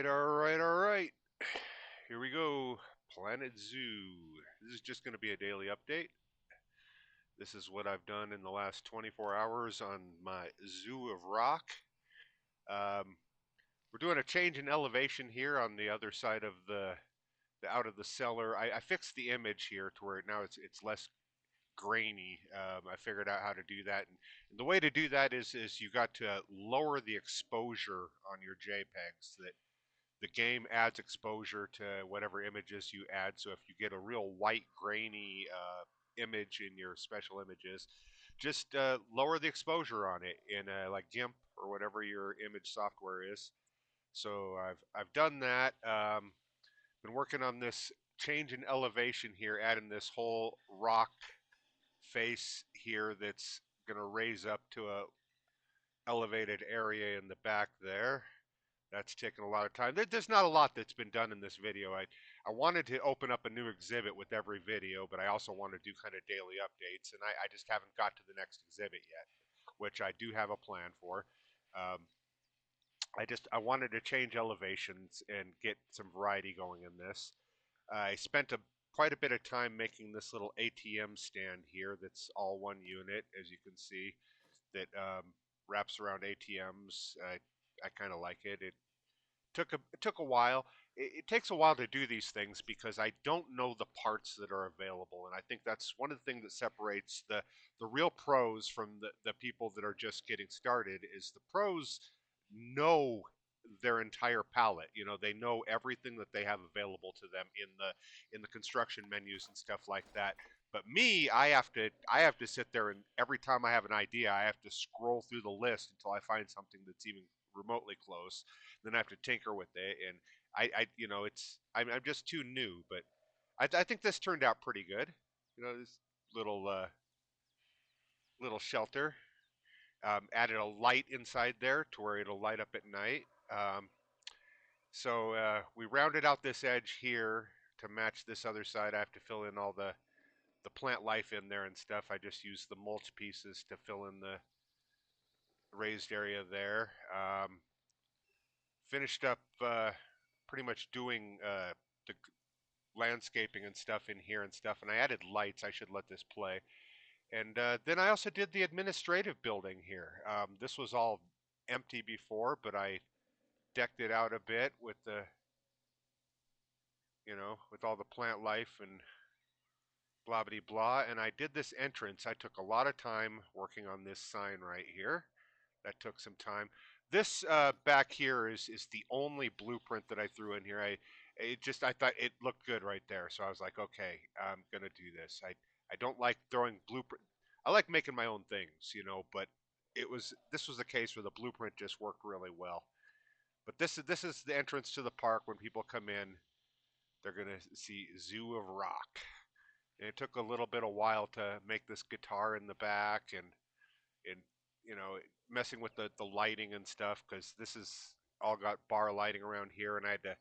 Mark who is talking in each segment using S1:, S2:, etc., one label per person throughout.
S1: All right. Here we go. Planet Zoo. This is just going to be a daily update. This is what I've done in the last 24 hours on my Zoo of Rock. Um, we're doing a change in elevation here on the other side of the out of the cellar. I fixed the image here to where now it's less grainy. I figured out how to do that, and the way to do that is you got to lower the exposure on your JPEGs. That the game adds exposure to whatever images you add. So if you get a real white, grainy image in your special images, just lower the exposure on it in like GIMP or whatever your image software is. So I've done that. Been working on this change in elevation here, adding this whole rock face here that's going to raise up to a elevated area in the back there. That's taken a lot of time. There's not a lot that's been done in this video. I wanted to open up a new exhibit with every video, but I also want to do kind of daily updates, and I just haven't got to the next exhibit yet, which I do have a plan for. Um, I wanted to change elevations and get some variety going in this. I spent quite a bit of time making this little ATM stand here that's all one unit, as you can see, that wraps around ATMs. I kind of like it. It took a while. It takes a while to do these things because I don't know the parts that are available, and I think that's one of the things that separates the real pros from the people that are just getting started. Is the pros know their entire palette. You know, they know everything that they have available to them in the construction menus and stuff like that. But me, I have to sit there, and every time I have an idea, I have to scroll through the list until I find something that's even remotely close. Then I have to tinker with it, and I'm just too new. But I think this turned out pretty good. You know, this little little shelter. Added a light inside there to where it'll light up at night. So we rounded out this edge here to match this other side. I have to fill in all the plant life in there and stuff. I just use the mulch pieces to fill in the raised area there. Finished up pretty much doing the landscaping and stuff in here and stuff, and I added lights. I should let this play. And then I also did the administrative building here. This was all empty before, but I decked it out a bit with with all the plant life and blah blah blah. And I did this entrance. I took a lot of time working on this sign right here. That took some time. This back here is the only blueprint that I threw in here. I thought it looked good right there, so I was like, okay, I'm gonna do this. I don't like throwing blueprint. I like making my own things, but this was the case where the blueprint just worked really well. But this is the entrance to the park. When people come in, they're gonna see Zoo of Rock. And it took a little bit of while to make this guitar in the back and you know messing with the lighting and stuff because this is all got bar lighting around here, and I had to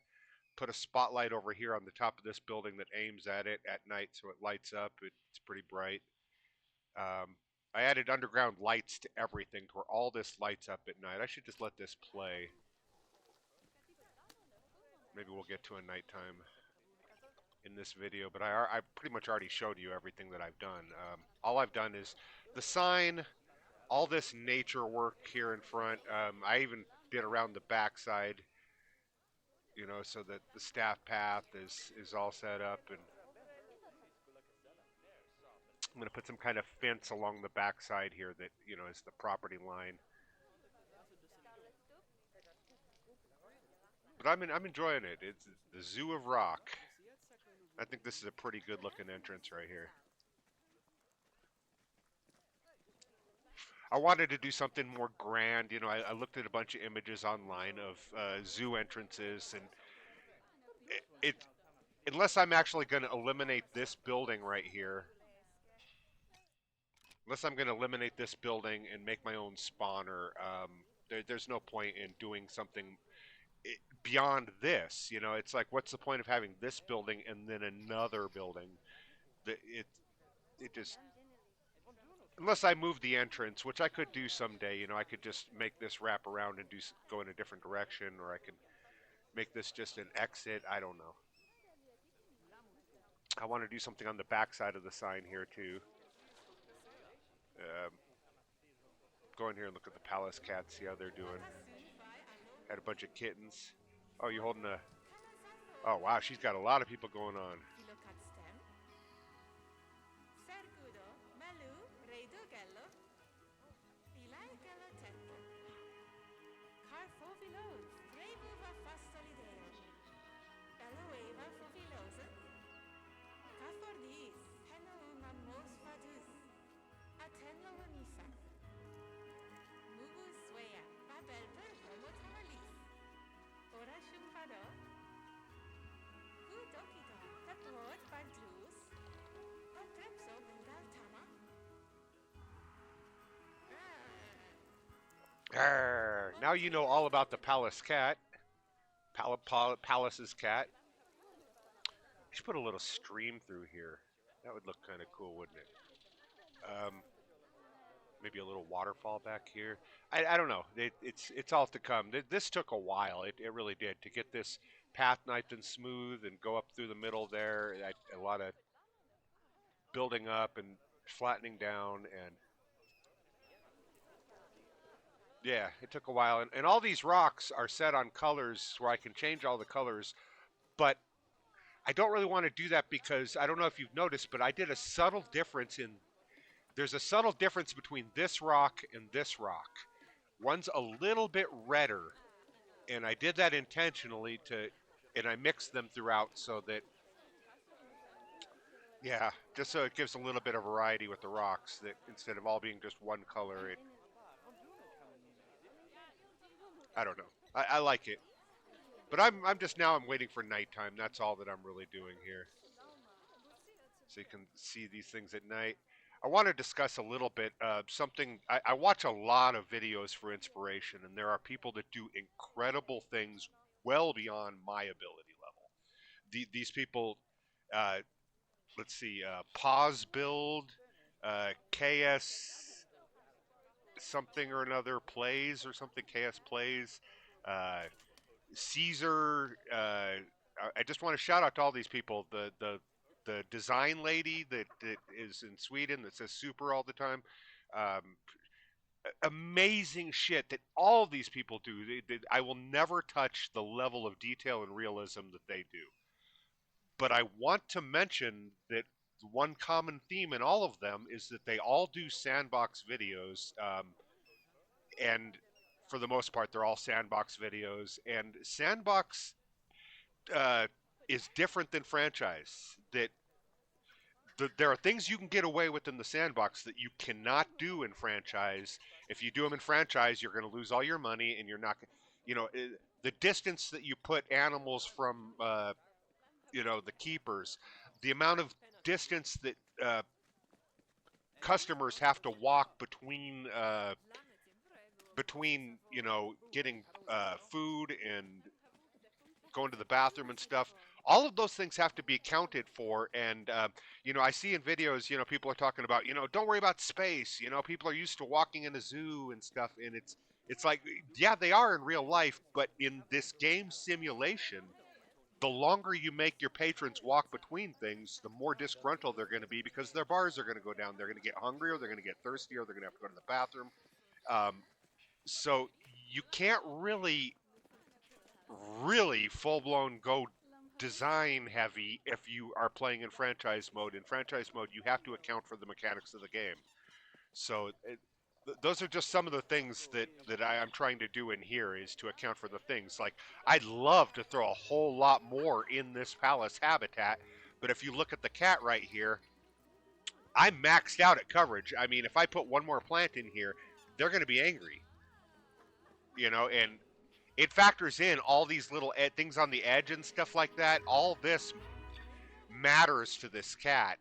S1: put a spotlight over here on the top of this building that aims at it at night so it lights up. It's pretty bright. I added underground lights to everything to where all this lights up at night. I should just let this play. Maybe we'll get to a nighttime in this video, but I pretty much already showed you everything that I've done. All I've done is the sign, all this nature work here in front. I even did around the backside, so that the staff path is all set up, and I'm going to put some kind of fence along the backside here that is the property line. But I'm enjoying it. It's the Zoo of Rock. I think this is a pretty good looking entrance right here. I wanted to do something more grand. I looked at a bunch of images online of zoo entrances, and it unless I'm actually going to eliminate this building right here, unless I'm going to eliminate this building and make my own spawner, there's no point in doing something beyond this. It's like, what's the point of having this building and then another building? It just, unless I move the entrance, which I could do someday. I could just make this wrap around and go in a different direction, or I could make this just an exit. I don't know. I want to do something on the back side of the sign here too. Um, go in here and look at the palace cats, see how they're doing. Had a bunch of kittens. Oh, you holding a? Oh wow, she's got a lot of people going on. Arr, now you know all about the palace cat. Palace's cat. I should put a little stream through here. That would look kind of cool, wouldn't it? Maybe a little waterfall back here. I don't know. It's all to come. This took a while. It really did to get this path nice and smooth and go up through the middle there. A lot of building up and flattening down, and yeah, it took a while. And all these rocks are set on colors where I can change all the colors, but I don't really want to do that because I don't know if you've noticed, but I did a subtle difference in. There's a subtle difference between this rock and this rock. One's a little bit redder, and I did that intentionally and I mixed them throughout so that, yeah, just so it gives a little bit of variety with the rocks. That instead of all being just one color, I don't know. I like it, but I'm waiting for nighttime. That's all that I'm really doing here, so you can see these things at night. I want to discuss a little bit something. I watch a lot of videos for inspiration, and there are people that do incredible things well beyond my ability level. These people, uh, let's see, Pause Build, KS something or another plays or something, KS plays, uh, Caesar. I just want to shout out to all these people. The design lady that is in Sweden that says super all the time. Um, Amazing shit that all these people do. I will never touch the level of detail and realism that they do. But I want to mention that one common theme in all of them is that they all do sandbox videos, and for the most part, they're all sandbox videos. And sandbox uh, is different than franchise. There are things you can get away with in the sandbox that you cannot do in franchise. If you do them in franchise, you're going to lose all your money, and you're not. You know, the distance that you put animals from, the keepers, the amount of distance that customers have to walk between getting food and going to the bathroom and stuff. All of those things have to be accounted for, and I see in videos, people are talking about, don't worry about space. People are used to walking in a zoo and stuff, and it's like, yeah, they are in real life, but in this game simulation, the longer you make your patrons walk between things, the more disgruntled they're going to be because their bars are going to go down. They're going to get hungry, or they're going to get thirsty, or they're going to have to go to the bathroom. Um, so you can't really full blown go design heavy if you are playing in franchise mode. In franchise mode, you have to account for the mechanics of the game. So those are just some of the things that I'm trying to do in here is to account for the things. Like, I'd love to throw a whole lot more in this palace habitat, but if you look at the cat right here, I'm maxed out at coverage. I mean, if I put one more plant in here, they're going to be angry, and it factors in all these little things on the edge and stuff like that. All this matters to this cat,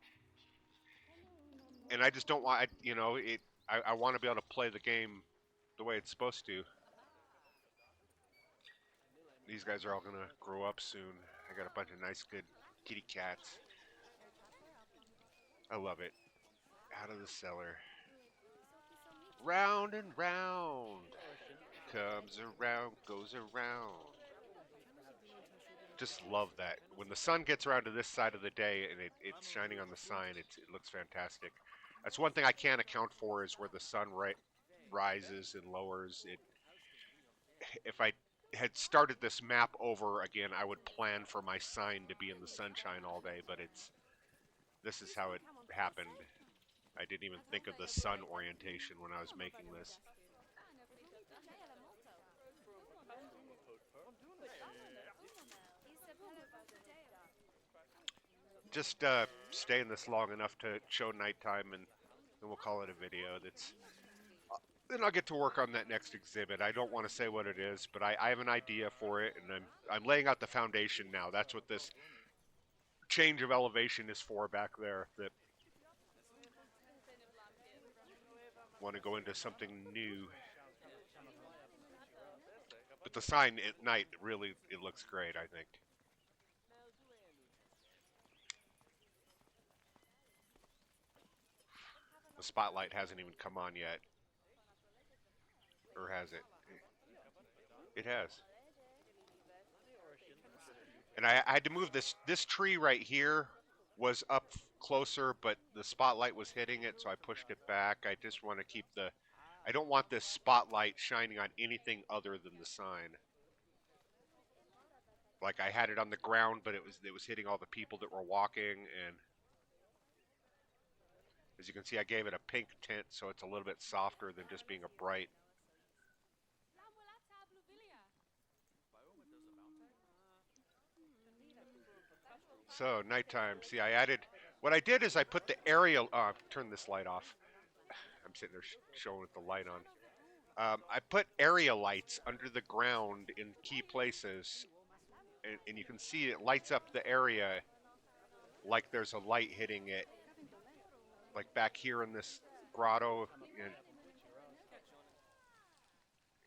S1: and I just don't want, it. I want to be able to play the game the way it's supposed to. These guys are all gonna grow up soon. I got a bunch of nice, good kitty cats. I love it. Out of the cellar. Round and round. Comes around, goes around. just love that. When the sun gets around to this side of the day and it's shining on the sign, it looks fantastic. That's one thing I can't account for is where the sun rises and lowers. If I had started this map over again, I would plan for my sign to be in the sunshine all day, but this is how it happened. I didn't even think of the sun orientation when I was making this. Just stay in this long enough to show nighttime, and then we'll call it a video. Then I'll get to work on that next exhibit. I don't want to say what it is, but I have an idea for it, and I'm laying out the foundation now. That's what this change of elevation is for back there. That want to go into something new. But the sign at night, really, it looks great, I think. The spotlight hasn't even come on yet. Or has it? It has. And I had to move this tree right here was up closer, but the spotlight was hitting it, so I pushed it back. I just want to keep I don't want this spotlight shining on anything other than the sign. Like I had it on the ground, but it was hitting all the people that were walking, and as you can see, I gave it a pink tint, so it's a little bit softer than just being a bright. So nighttime. See, what I did is I put the aerial. Turn this light off. I'm sitting there showing with the light on. I put area lights under the ground in key places, and you can see it lights up the area like there's a light hitting it. Like back here in this grotto,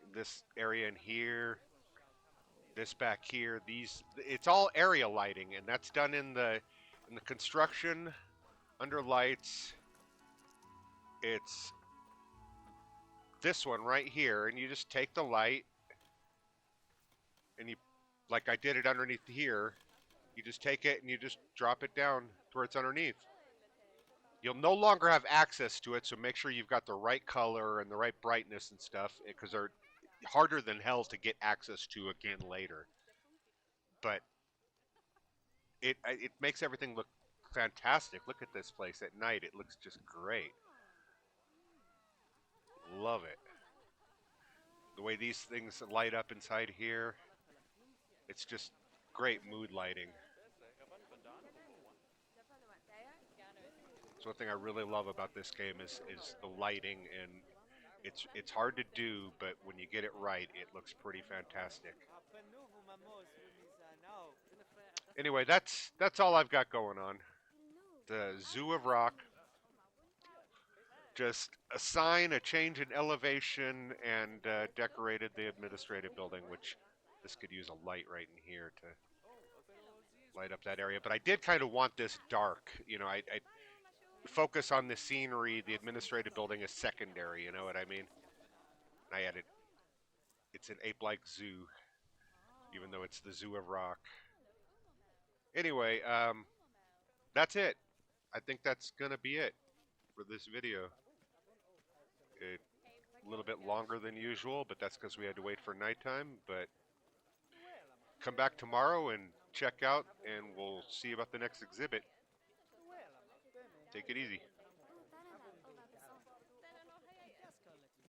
S1: in this area in here, this back here, it's all area lighting, and that's done in the construction under lights. It's this one right here, and you just take the light and you, like I did it underneath here, you just take it and you just drop it down to where it's underneath. You'll no longer have access to it, so make sure you've got the right color and the right brightness and stuff, because they're harder than hell to get access to again later. But it makes everything look fantastic. Look at this place at night. It looks just great. Love it. The way these things light up inside here, it's just great mood lighting. So one thing I really love about this game is the lighting, and it's hard to do, but when you get it right, it looks pretty fantastic. Anyway, that's all I've got going on. The Zoo of Rock. Just a sign, a change in elevation, and decorated the administrative building, which this could use a light right in here to light up that area. But I did kind of want this dark. You know, I focus on the scenery. The administrative building is secondary. You know what I mean? I added, it's an ape-like zoo, even though it's the Zoo of Rock. Anyway, that's it. I think that's gonna be it for this video. A little bit longer than usual, but that's because we had to wait for nighttime. But come back tomorrow and check out, and we'll see about the next exhibit. Take it easy.